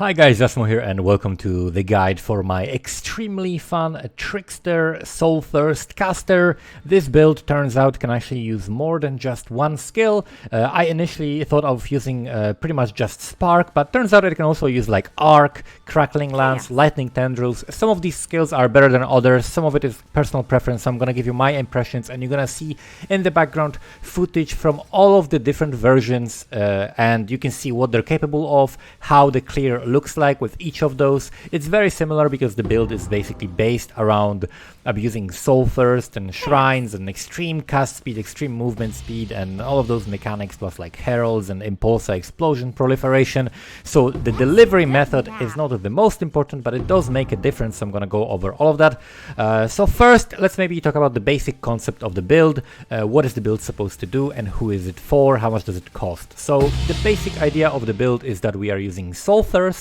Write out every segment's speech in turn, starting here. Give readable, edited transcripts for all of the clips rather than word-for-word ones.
Hi guys, Asmo here and welcome to the guide for my extremely fun Trickster Soulthirst caster. This build turns out can actually use more than just one skill. I initially thought of using pretty much just Spark, but turns out it can also use like Arc, Crackling Lance, Lightning Tendrils. Some of these skills are better than others, some of it is personal preference, so I'm gonna give you my impressions and you're gonna see in the background footage from all of the different versions and you can see what they're capable of, how the clear looks like with each of those. It's very similar because the build is basically based around abusing Soulthirst and shrines and extreme cast speed, extreme movement speed, and all of those mechanics plus like heralds and impulsa explosion proliferation. So the delivery method is not the most important, but it does make a difference. So I'm gonna go over all of that. So first, let's maybe talk about the basic concept of the build. What is the build supposed to do and who is it for? How much does it cost? So the basic idea of the build is that we are using Soulthirst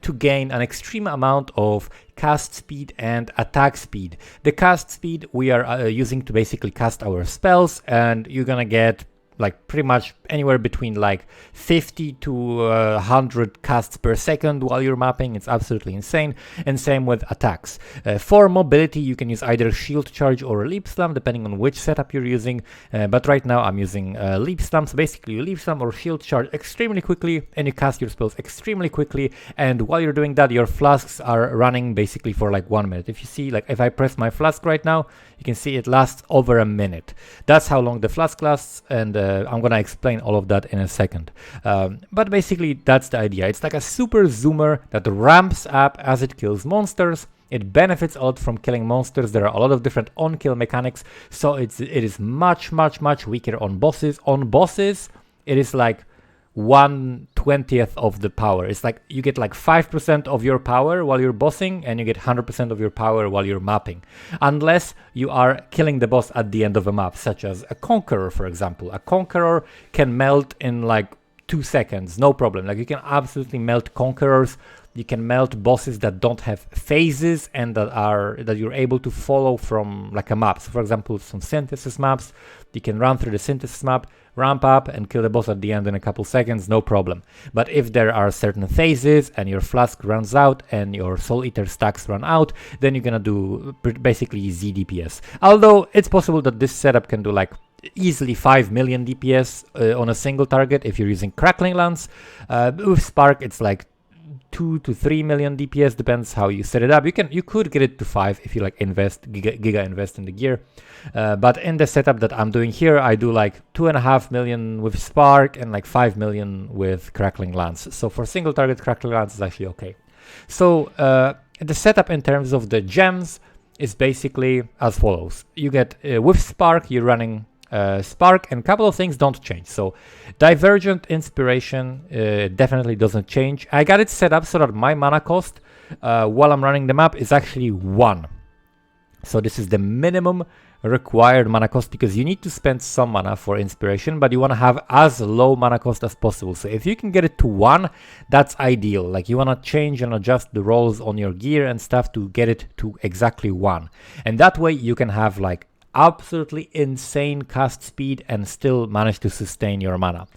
to gain an extreme amount of cast speed and attack speed. The cast speed we are using to basically cast our spells, and you're gonna get like pretty much anywhere between like 50 to 100 casts per second while you're mapping. It's absolutely insane. And same with attacks. For mobility, you can use either shield charge or leap slam depending on which setup you're using. But right now I'm using leap slam. So basically you leap slam or shield charge extremely quickly and you cast your spells extremely quickly. And while you're doing that, your flasks are running basically for like 1 minute. If you see, like if I press my flask right now, you can see it lasts over a minute. That's how long the flask lasts, and I'm gonna explain all of that in a second. But basically that's the idea. It's like a super zoomer that ramps up as it kills monsters. It benefits a lot from killing monsters. There are a lot of different on-kill mechanics, so it is much weaker on bosses. On bosses, it is like 1/20th of the power. It's like you get like 5% of your power while you're bossing and you get 100% of your power while you're mapping, unless you are killing the boss at the end of a map, such as a conqueror, for example. A conqueror can melt in like 2 seconds, no problem. Like you can absolutely melt conquerors. You can melt bosses that don't have phases and that you're able to follow from like a map. So for example, some synthesis maps, you can run through the synthesis map, ramp up and kill the boss at the end in a couple seconds, no problem. But if there are certain phases and your flask runs out and your soul eater stacks run out, then you're gonna do basically Z DPS. Although it's possible that this setup can do like easily 5 million DPS on a single target if you're using Crackling Lance. With Spark, it's like 2 to 3 million DPS, depends how you set it up. You could get it to 5 if you like giga invest in the gear. But in the setup that I'm doing here, I do like 2.5 million with Spark and like 5 million with Crackling Lance. So for single target, Crackling Lance is actually okay. So the setup in terms of the gems is basically as follows. You get with Spark, you're running Spark, and a couple of things don't change. So Divergent Inspiration definitely doesn't change. I got it set up so that my mana cost while I'm running the map is actually 1. So this is the minimum required mana cost, because you need to spend some mana for inspiration, but you want to have as low mana cost as possible. So if you can get it to 1, that's ideal. Like you want to change and adjust the rolls on your gear and stuff to get it to exactly 1, and that way you can have like absolutely insane cast speed and still manage to sustain your mana.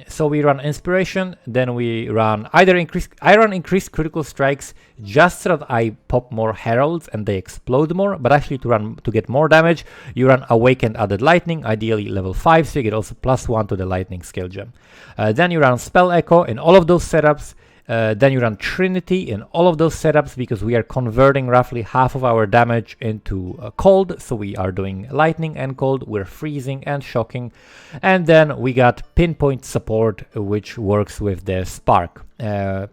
So we run inspiration, then we run I run increased critical strikes just so that I pop more heralds and they explode more, but actually to get more damage, you run awakened added lightning, ideally level 5, so you get also +1 to the lightning skill gem. Then you run spell echo in all of those setups. Then you run Trinity in all of those setups, because we are converting roughly half of our damage into cold. So we are doing lightning and cold, we're freezing and shocking. And then we got pinpoint support, which works with the Spark.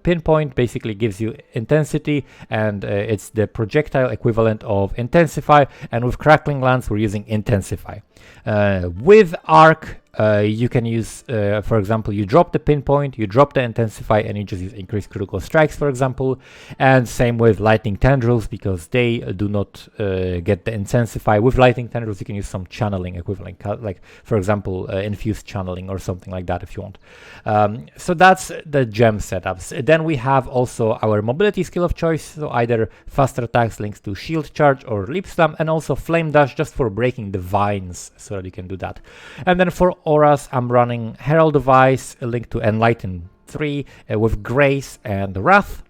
Pinpoint basically gives you intensity, and it's the projectile equivalent of intensify, and with Crackling Lance we're using intensify. With Arc, you can use, for example, you drop the pinpoint, you drop the intensify, and you just use increased critical strikes, for example. And same with lightning tendrils, because they do not get the intensify. With lightning tendrils, you can use some channeling equivalent, like for example, infused channeling or something like that if you want. So that's the gem setups. Then we have also our mobility skill of choice, so either faster attacks links to shield charge or leap slam, and also flame dash just for breaking the vines, so that you can do that. And then for auras, I'm running Herald Device, a link to Enlighten 3 with Grace and Wrath.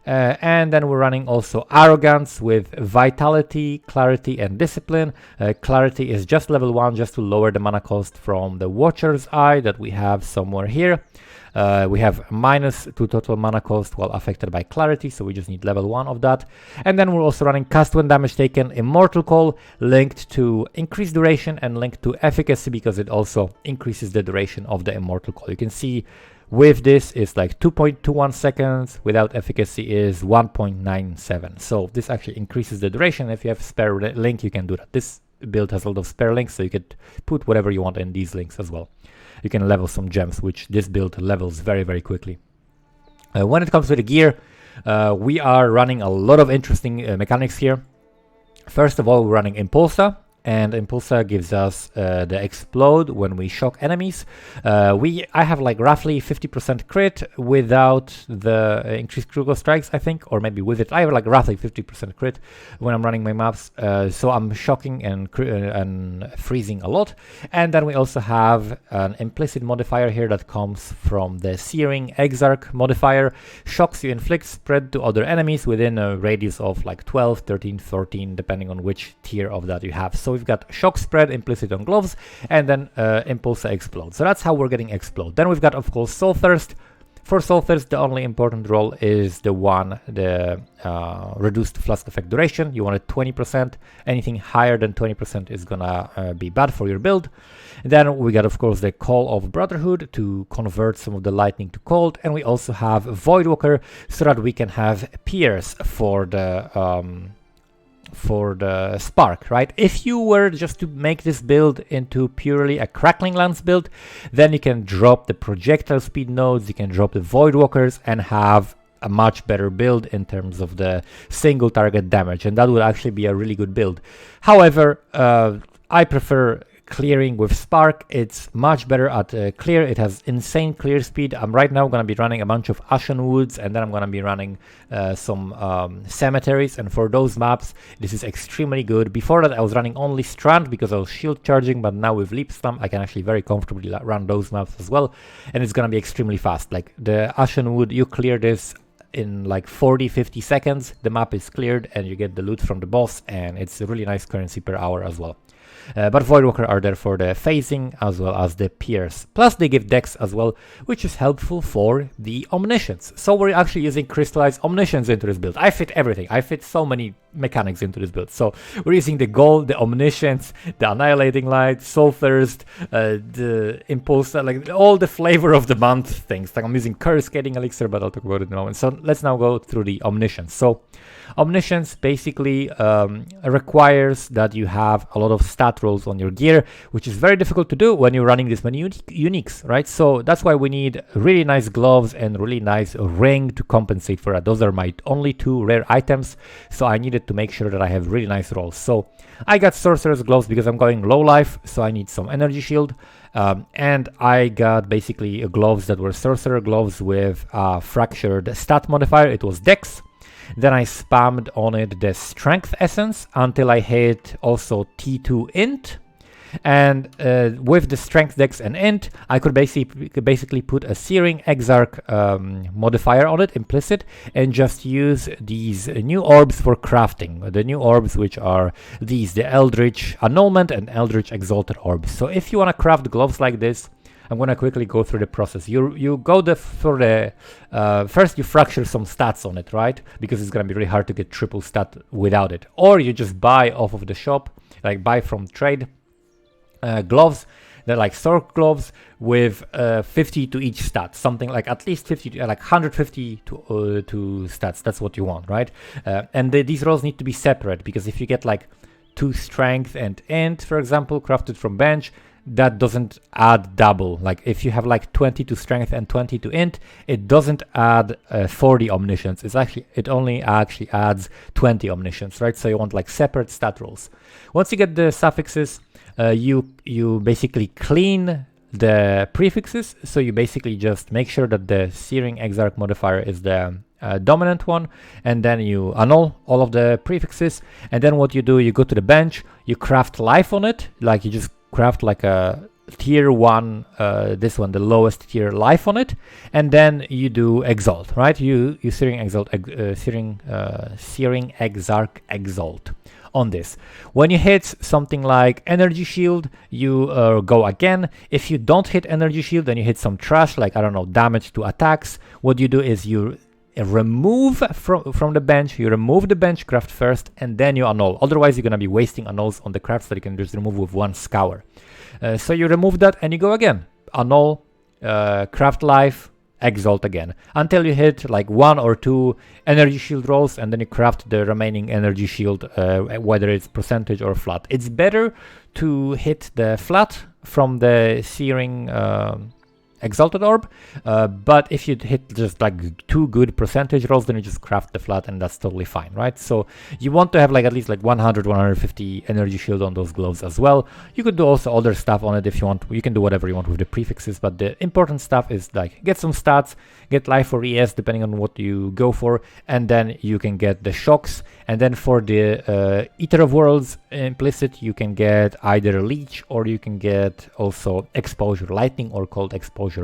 And then we're running also Arrogance with Vitality, Clarity, and Discipline. Clarity is just level 1, just to lower the mana cost from the Watcher's Eye that we have somewhere here. We have -2 total mana cost while affected by Clarity, so we just need level 1 of that. And then we're also running Cast when damage taken, Immortal Call, linked to increased duration and linked to efficacy, because it also increases the duration of the Immortal Call. You can see with this it's like 2.21 seconds, without efficacy is 1.97. So this actually increases the duration. If you have spare link, you can do that. This build has a lot of spare links, so you could put whatever you want in these links as well. You can level some gems, which this build levels very, very quickly. When it comes to the gear, we are running a lot of interesting mechanics here. First of all, we're running Impulsa, and Impulsa gives us the explode when we shock enemies. I have like roughly 50% crit without the increased critical strikes, I think, or maybe with it. I have like roughly 50% crit when I'm running my maps, so I'm shocking and freezing a lot. And then we also have an implicit modifier here that comes from the Searing Exarch modifier. Shocks you inflict spread to other enemies within a radius of like 12, 13, 14, depending on which tier of that you have. So we've got shock spread implicit on gloves, and then Impulsa explode. So that's how we're getting explode. Then we've got, of course, Soulthirst. For Soulthirst, the only important role is the reduced Flask effect duration. You want it 20%. Anything higher than 20% is gonna be bad for your build. And then we got, of course, the Call of Brotherhood to convert some of the lightning to cold, and we also have Voidwalker so that we can have Pierce for the spark, right? If you were just to make this build into purely a crackling lance build, then you can drop the projectile speed nodes, you can drop the Voidwalkers, and have a much better build in terms of the single target damage, and that would actually be a really good build. However, I prefer clearing with Spark. It's much better at clear. It has insane clear speed. I'm right now going to be running a bunch of Ashen Woods, and then I'm going to be running some cemeteries, and for those maps this is extremely good. Before that I was running only Strand because I was shield charging, but now with Leap Slam I can actually very comfortably run those maps as well, and it's going to be extremely fast. Like the Ashen Wood, you clear this in like 40-50 seconds, the map is cleared and you get the loot from the boss, and it's a really nice currency per hour as well. But Voidwalker are there for the phasing as well as the Pierce. Plus they give Dex as well, which is helpful for the Omniscience. So we're actually using Crystallized Omniscience into this build. I fit everything. I fit so many mechanics into this build. So we're using the Gold, the Omniscience, the Annihilating Light, Soulthirst, the Impulse, like all the flavor of the month things. Like I'm using Coruscating Elixir, but I'll talk about it in a moment. So let's now go through the Omniscience. So Omniscience basically requires that you have a lot of stat rolls on your gear, which is very difficult to do when you're running this many uniques, right? So that's why we need really nice gloves and really nice ring to compensate for that. Those are my only two rare items, so I needed to make sure that I have really nice rolls. So I got Sorcerer's Gloves because I'm going low life, so I need some energy shield. And I got basically gloves that were Sorcerer Gloves with fractured stat modifier. It was Dex. Then I spammed on it the Strength Essence until I hit also T2 Int. And with the Strength, Dex, and Int, I could basically put a Searing Exarch modifier on it, implicit, and just use these new orbs for crafting. The new orbs, which are these, the Eldritch Annulment and Eldritch Exalted orbs. So if you want to craft gloves like this, I'm going to quickly go through the process. You go for the first you fracture some stats on it, right? Because it's going to be really hard to get triple stat without it. Or you just buy off of the shop, like buy from trade gloves. They're like Sorc gloves with 50 to each stat, something like at least 50, like 150 to stats. That's what you want, right? And these rolls need to be separate, because if you get like 2 strength and int, for example, crafted from bench, that doesn't add double. Like if you have like 20 to strength and 20 to int, it doesn't add 40 omniscience. It only actually adds 20 omniscience, right? So you want like separate stat rolls. Once you get the suffixes, you basically clean the prefixes. So you basically just make sure that the Searing Exarch modifier is the dominant one, and then you annul all of the prefixes. And then what you do, you go to the bench, you craft life on it, like you just craft like a tier 1, this one, the lowest tier life on it, and then you do Exalt, right? You Searing Exalt, Searing Exarch Exalt on this. When you hit something like Energy Shield, you go again. If you don't hit Energy Shield, then you hit some trash, like, I don't know, damage to attacks. What you do is you remove from the bench, you remove the bench craft first, and then you annul. Otherwise, you're going to be wasting annuls on the crafts that you can just remove with one scour. So you remove that and you go again. Annul, craft life, Exalt again, until you hit like 1 or 2 energy shield rolls, and then you craft the remaining energy shield, whether it's percentage or flat. It's better to hit the flat from the Searing Exalted Orb, but if you hit just like 2 good percentage rolls, then you just craft the flat, and that's totally fine, right? So you want to have like at least like 100-150 energy shield on those gloves as well. You could do also other stuff on it if you want. You can do whatever you want with the prefixes, but the important stuff is like get some stats, get life or ES depending on what you go for, and then you can get the shocks. And then for the Eater of Worlds implicit, you can get either Leech, or you can get also Exposure, Lightning or Cold Exposure.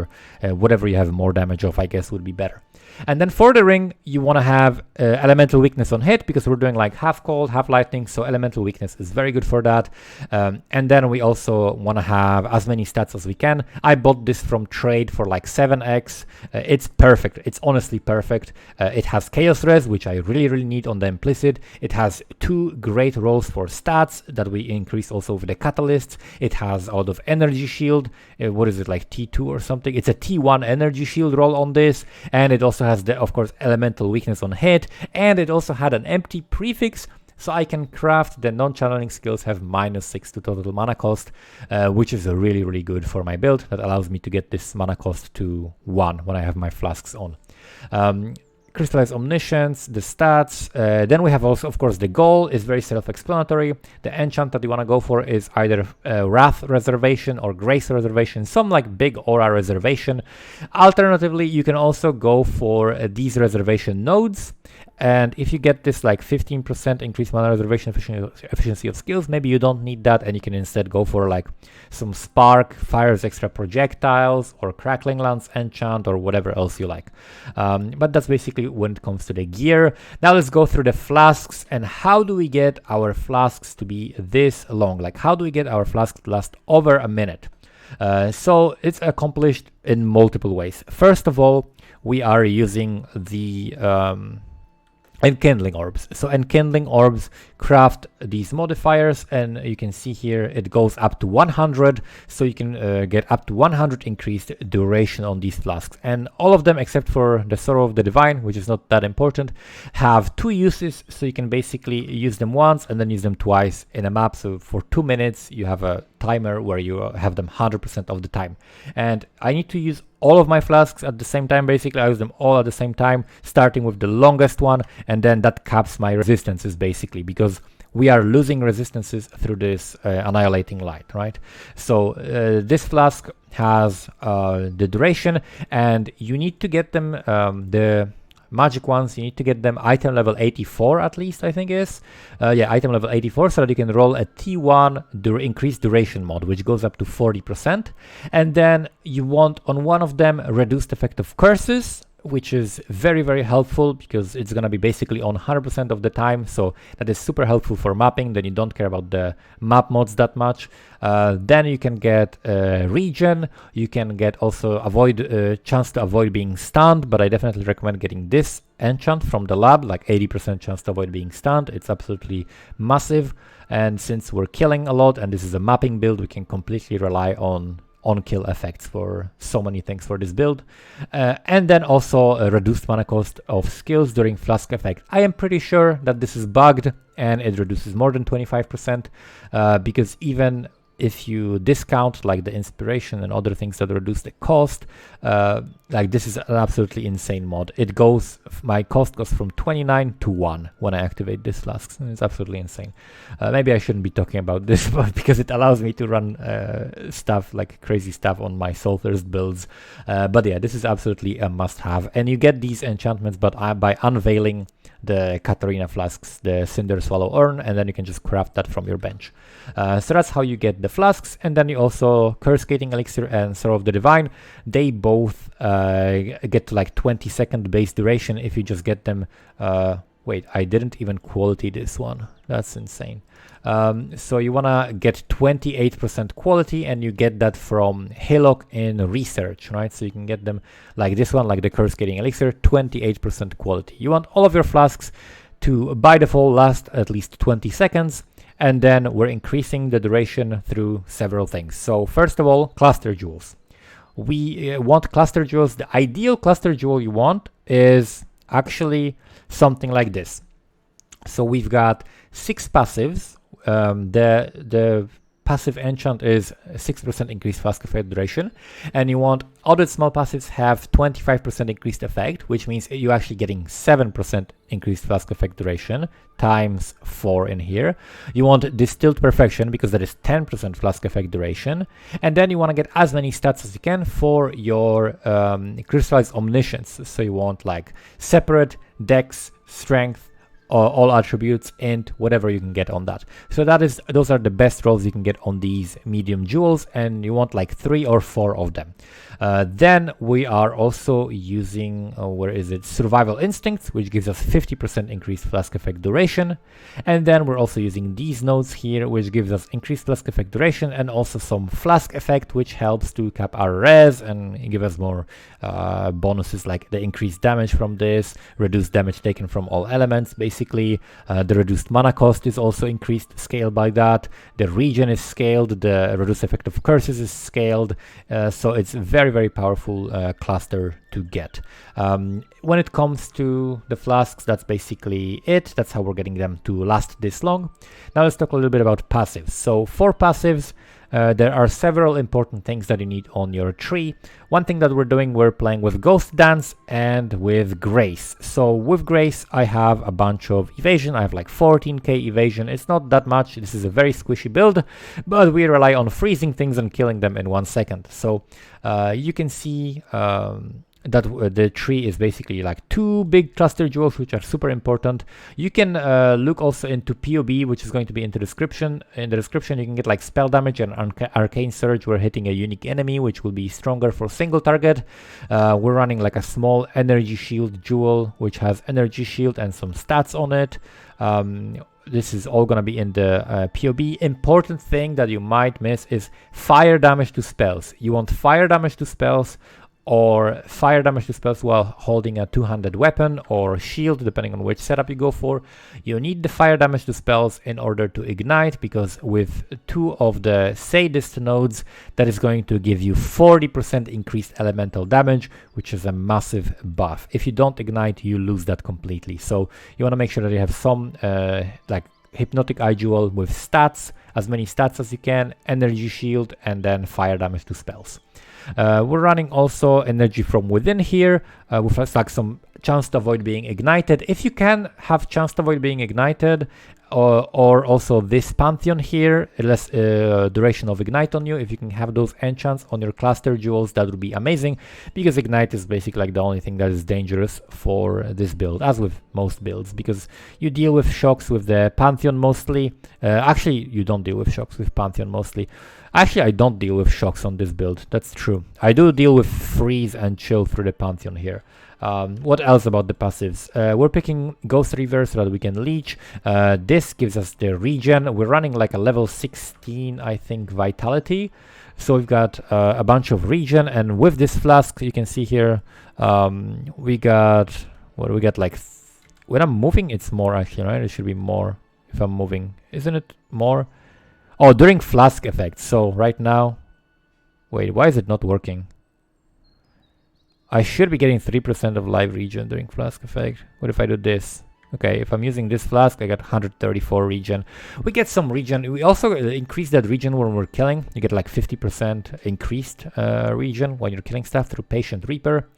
Whatever you have more damage of, I guess, would be better. And then for the ring, you want to have elemental weakness on hit, because we're doing like half cold, half lightning, so elemental weakness is very good for that. And then we also want to have as many stats as we can. I bought this from trade for like 7x. It's perfect. It's honestly perfect. It has Chaos Res, which I really need on the implicit. It has 2 great rolls for stats that we increase also with the catalysts. It has out of energy shield. What is it, like T2 or something? It's a T1 energy shield roll on this, and it also has the, of course, elemental weakness on hit, and it also had an empty prefix, so I can craft the non-channeling skills have -6 to total mana cost, which is really good for my build. That allows me to get this mana cost to 1 when I have my flasks on. Crystallized Omniscience, the stats. Then we have also, of course, the goal is very self-explanatory. The enchant that you want to go for is either Wrath Reservation or Grace Reservation, some like big aura reservation. Alternatively, you can also go for these reservation nodes. And if you get this like 15% increased mana reservation efficiency of skills, maybe you don't need that, and you can instead go for like some Spark, Fires Extra Projectiles, or Crackling Lance enchant, or whatever else you like. But that's basically when it comes to the gear. Now let's go through the flasks, and how do we get our flasks to be this long? Like, how do we get our flasks to last over a minute? So it's accomplished in multiple ways. First of all, we are using the Enkindling Orbs. So Enkindling Orbs craft these modifiers, and you can see here it goes up to 100, so you can get up to 100 increased duration on these flasks. And all of them, except for the Sorrow of the Divine, which is not that important, have 2 uses, so you can basically use them once and then use them twice in a map. So for 2 minutes you have a timer where you have them 100% of the time. And I need to use all of my flasks at the same time. Basically, I use them all at the same time, starting with the longest one, and then that caps my resistances basically, because we are losing resistances through this annihilating light, right? So this flask has the duration, and you need to get them, the magic ones, you need to get them item level 84 at least, I think is. Yeah, item level 84, so that you can roll a T1 increased duration mod, which goes up to 40%. And then you want on one of them reduced effect of curses, which is very helpful, because it's going to be basically on 100% of the time, so that is super helpful for mapping. Then you don't care about the map mods that much. Then you can get regen, you can get also chance to avoid being stunned, but I definitely recommend getting this enchant from the lab, like 80% chance to avoid being stunned. It's absolutely massive, and since we're killing a lot and this is a mapping build, we can completely rely on kill effects for so many things for this build. And then also a reduced mana cost of skills during Flask effect. I am pretty sure that this is bugged and it reduces more than 25%, because even if you discount like the inspiration and other things that reduce the cost, like this is an absolutely insane mod. It goes, my cost goes from 29 to 1 when I activate this flask. It's absolutely insane. Maybe I shouldn't be talking about this, but because it allows me to run stuff like crazy stuff on my Soulthirst builds. But yeah, this is absolutely a must-have, and you get these enchantments, but by unveiling the Katarina flasks, the Cinder Swallow Urn, and then you can just craft that from your bench. So that's how you get the flasks, and then you also Curse Gating Elixir and Sorrow of the Divine. They both get to like 20-second base duration if you just get them. Wait, I didn't even quality this one. That's insane. So you want to get 28% quality, and you get that from Hillock in Research, right? So you can get them like this one, like the Curse Gating Elixir, 28% quality. You want all of your flasks to, by default, last at least 20 seconds, and then we're increasing the duration through several things. So first of all, cluster jewels. We want cluster jewels. The ideal cluster jewel you want is actually something like this. So we've got 6 passives. The passive enchant is 6% increased flask effect duration, and you want other small passives have 25% increased effect, which means you're actually getting 7% increased flask effect duration times 4 in here. You want distilled perfection because that is 10% flask effect duration, and then you want to get as many stats as you can for your crystallized omniscience. So you want like separate, dex, strength, all attributes, and whatever you can get on that. So those are the best rolls you can get on these medium jewels, and you want like 3 or 4 of them. Then we are also using survival instincts, which gives us 50% increased flask effect duration, and then we're also using these nodes here, which gives us increased flask effect duration and also some flask effect, which helps to cap our res and give us more bonuses like the increased damage from this, reduced damage taken from all elements. Basically, the reduced mana cost is also increased scale by that. The regen is scaled, the reduced effect of curses is scaled, so it's very powerful cluster to get. When it comes to the flasks, that's basically it. That's how we're getting them to last this long. Now let's talk a little bit about passives. So for passives, there are several important things that you need on your tree. One thing that we're playing with Ghost Dance and with Grace. So with Grace, I have a bunch of evasion. I have like 14k evasion. It's not that much. This is a very squishy build, but we rely on freezing things and killing them in 1 second. So you can see that the tree is basically like 2 big cluster jewels, which are super important. You can look also into POE, which is going to be in the description. In the description, you can get like spell damage and arcane surge. We're hitting a unique enemy, which will be stronger for single target. We're running like a small energy shield jewel, which has energy shield and some stats on it. This is all going to be in the POE. Important thing that you might miss is fire damage to spells. You want fire damage to spells, or fire damage to spells while holding a two-handed weapon or shield, depending on which setup you go for. You need the fire damage to spells in order to ignite, because with 2 of the sadist nodes, that is going to give you 40% increased elemental damage, which is a massive buff. If you don't ignite, you lose that completely. So you want to make sure that you have some like Hypnotic Eye Jewel with stats, as many stats as you can, energy shield, and then fire damage to spells. We're running also energy from within here with like some chance to avoid being ignited. If you can have chance to avoid being ignited, or also this Pantheon here, less duration of ignite on you. If you can have those enchants on your cluster jewels, that would be amazing, because ignite is basically like the only thing that is dangerous for this build, as with most builds, because you deal with shocks with the Pantheon mostly. Actually, you don't deal with shocks with Pantheon mostly. Actually, I don't deal with shocks on this build. That's true. I do deal with freeze and chill through the Pantheon here. What else about the passives? We're picking Ghost Reaver so that we can leech. This gives us the regen. We're running like a level 16, I think, vitality. So we've got a bunch of regen, and with this flask, you can see here, we got, what do we get? Like, when I'm moving, it's more actually, right? It should be more if I'm moving. Isn't it more? Oh, during flask effect. So right now, wait, why is it not working? I should be getting 3% of live regen during flask effect. What if I do this? Okay, if I'm using this flask, I got 134 regen. We get some regen. We also increase that regen when we're killing. You get like 50% increased regen when you're killing stuff through Patient Reaper.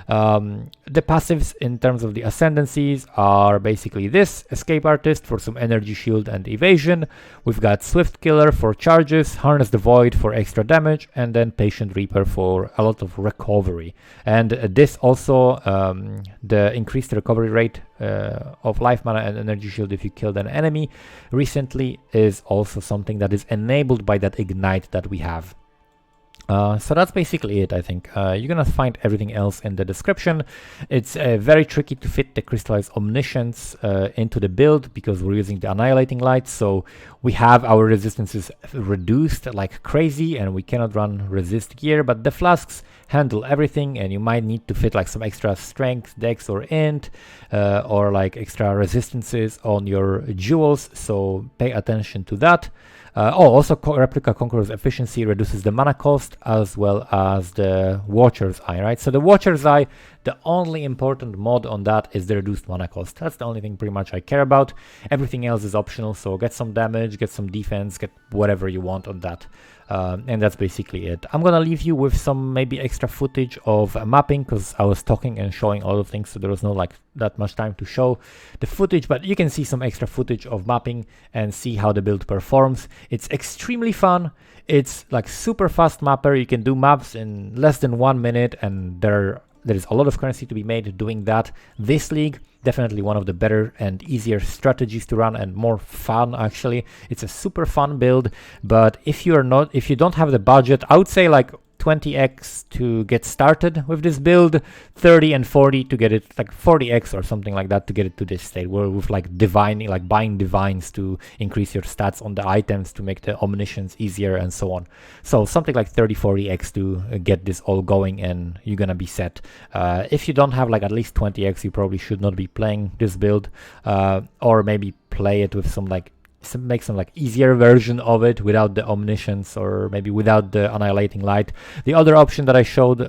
The passives in terms of the ascendancies are basically this: Escape Artist for some energy shield and evasion. We've got Swift Killer for charges, Harness the Void for extra damage, and then Patient Reaper for a lot of recovery. And this also, the increased recovery rate of life mana and energy shield if you killed an enemy recently is also something that is enabled by that ignite that we have. So that's basically it, I think. You're gonna find everything else in the description. It's very tricky to fit the crystallized omniscience into the build because we're using the annihilating light, so we have our resistances reduced like crazy and we cannot run resist gear, but the flasks handle everything, and you might need to fit like some extra strength, dex or int, or like extra resistances on your jewels, so pay attention to that. Also Replica Conqueror's efficiency reduces the mana cost as well as the Watcher's Eye, right? So the Watcher's Eye, the only important mod on that is the reduced mana cost. That's the only thing pretty much I care about. Everything else is optional, so get some damage, get some defense, get whatever you want on that. And that's basically it. I'm gonna leave you with some maybe extra footage of mapping because I was talking and showing a lot of things, so there was no like that much time to show the footage, but you can see some extra footage of mapping and see how the build performs. It's extremely fun. It's like super fast mapper. You can do maps in less than 1 minute, and there is a lot of currency to be made doing that. This league, definitely one of the better and easier strategies to run and more fun actually. It's a super fun build, but if you don't have the budget, I would say like 20x to get started with this build, 30 and 40 to get it, like 40x or something like that to get it to this state, where with like divining, like buying divines to increase your stats on the items to make the omniscience easier and so on. So something like 30-40x to get this all going and you're gonna be set. If you don't have like at least 20x, you probably should not be playing this build, or maybe play it with some like make some like easier version of it without the omniscience or maybe without the annihilating light. The other option that I showed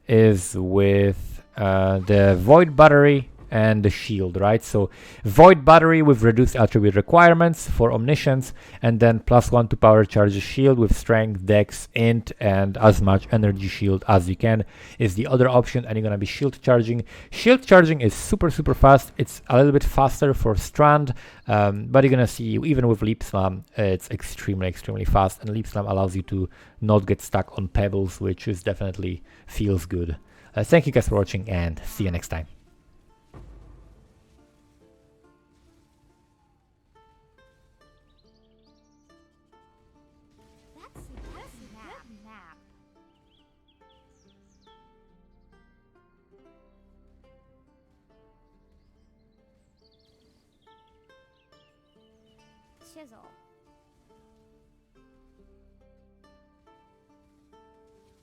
is with the void battery and the shield, right? So void battery with reduced attribute requirements for omniscience, and then +1 to power charge shield with strength, dex, int, and as much energy shield as you can is the other option, and you're gonna be shield charging. Shield charging is super fast. It's a little bit faster for strand, but you're gonna see even with leap slam it's extremely fast, and leap slam allows you to not get stuck on pebbles, which is definitely feels good. Thank you guys for watching, and see you next time. Chisel.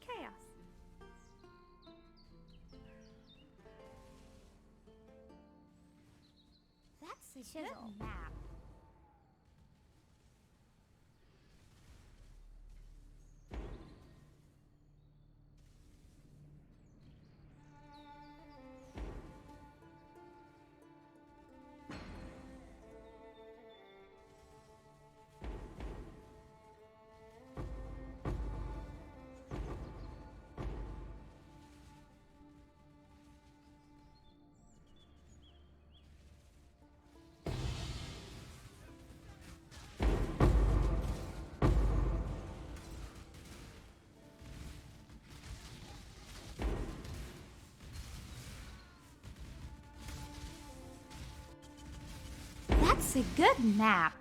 Chaos. That's a chisel. Good map. That's a good map.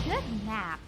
Good map.